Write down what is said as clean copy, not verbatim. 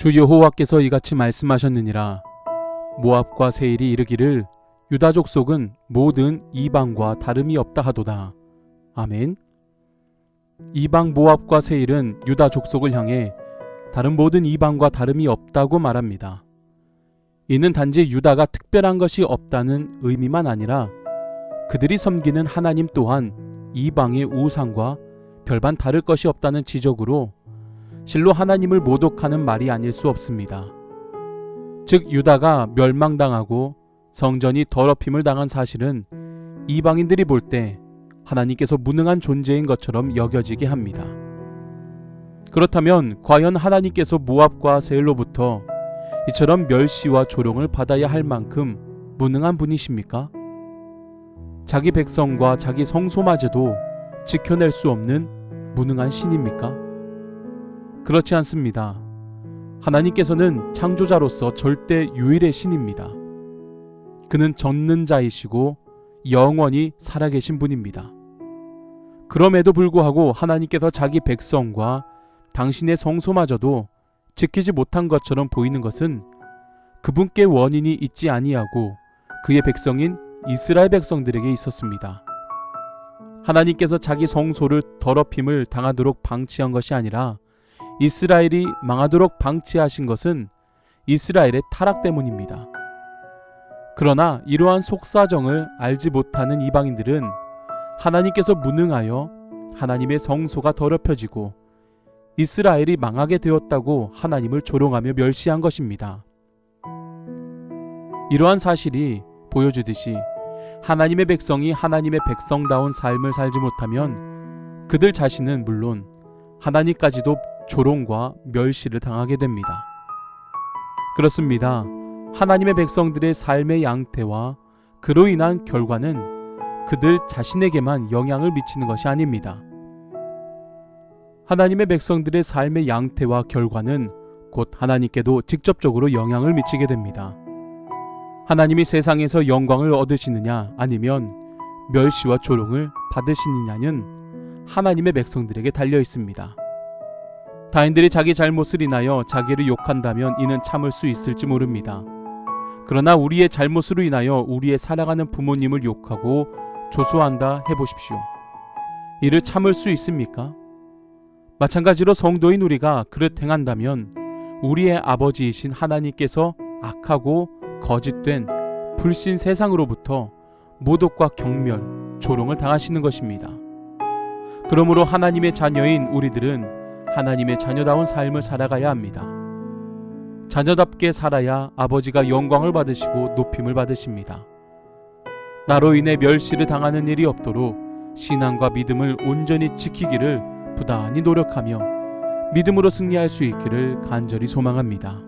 주 여호와께서 이같이 말씀하셨느니라. 모압과 세일이 이르기를 유다 족속은 모든 이방과 다름이 없다 하도다. 아멘. 이방 모압과 세일은 유다 족속을 향해 다른 모든 이방과 다름이 없다고 말합니다. 이는 단지 유다가 특별한 것이 없다는 의미만 아니라 그들이 섬기는 하나님 또한 이방의 우상과 별반 다를 것이 없다는 지적으로 실로 하나님을 모독하는 말이 아닐 수 없습니다. 즉 유다가 멸망당하고 성전이 더럽힘을 당한 사실은 이방인들이 볼 때 하나님께서 무능한 존재인 것처럼 여겨지게 합니다. 그렇다면 과연 하나님께서 모압과 세일로부터 이처럼 멸시와 조롱을 받아야 할 만큼 무능한 분이십니까? 자기 백성과 자기 성소마저도 지켜낼 수 없는 무능한 신입니까? 그렇지 않습니다. 하나님께서는 창조자로서 절대 유일의 신입니다. 그는 전능자이시고 영원히 살아계신 분입니다. 그럼에도 불구하고 하나님께서 자기 백성과 당신의 성소마저도 지키지 못한 것처럼 보이는 것은 그분께 원인이 있지 아니하고 그의 백성인 이스라엘 백성들에게 있었습니다. 하나님께서 자기 성소를 더럽힘을 당하도록 방치한 것이 아니라 이스라엘이 망하도록 방치하신 것은 이스라엘의 타락 때문입니다. 그러나 이러한 속사정을 알지 못하는 이방인들은 하나님께서 무능하여 하나님의 성소가 더럽혀지고 이스라엘이 망하게 되었다고 하나님을 조롱하며 멸시한 것입니다. 이러한 사실이 보여주듯이 하나님의 백성이 하나님의 백성다운 삶을 살지 못하면 그들 자신은 물론 하나님까지도 조롱과 멸시를 당하게 됩니다. 그렇습니다. 하나님의 백성들의 삶의 양태와 그로 인한 결과는 그들 자신에게만 영향을 미치는 것이 아닙니다. 하나님의 백성들의 삶의 양태와 결과는 곧 하나님께도 직접적으로 영향을 미치게 됩니다. 하나님이 세상에서 영광을 얻으시느냐 아니면 멸시와 조롱을 받으시느냐는 하나님의 백성들에게 달려 있습니다. 타인들이 자기 잘못을 인하여 자기를 욕한다면 이는 참을 수 있을지 모릅니다. 그러나 우리의 잘못으로 인하여 우리의 사랑하는 부모님을 욕하고 조소한다 해보십시오. 이를 참을 수 있습니까? 마찬가지로 성도인 우리가 그릇 행한다면 우리의 아버지이신 하나님께서 악하고 거짓된 불신 세상으로부터 모독과 경멸, 조롱을 당하시는 것입니다. 그러므로 하나님의 자녀인 우리들은 하나님의 자녀다운 삶을 살아가야 합니다. 자녀답게 살아야 아버지가 영광을 받으시고 높임을 받으십니다. 나로 인해 멸시를 당하는 일이 없도록 신앙과 믿음을 온전히 지키기를 부단히 노력하며 믿음으로 승리할 수 있기를 간절히 소망합니다.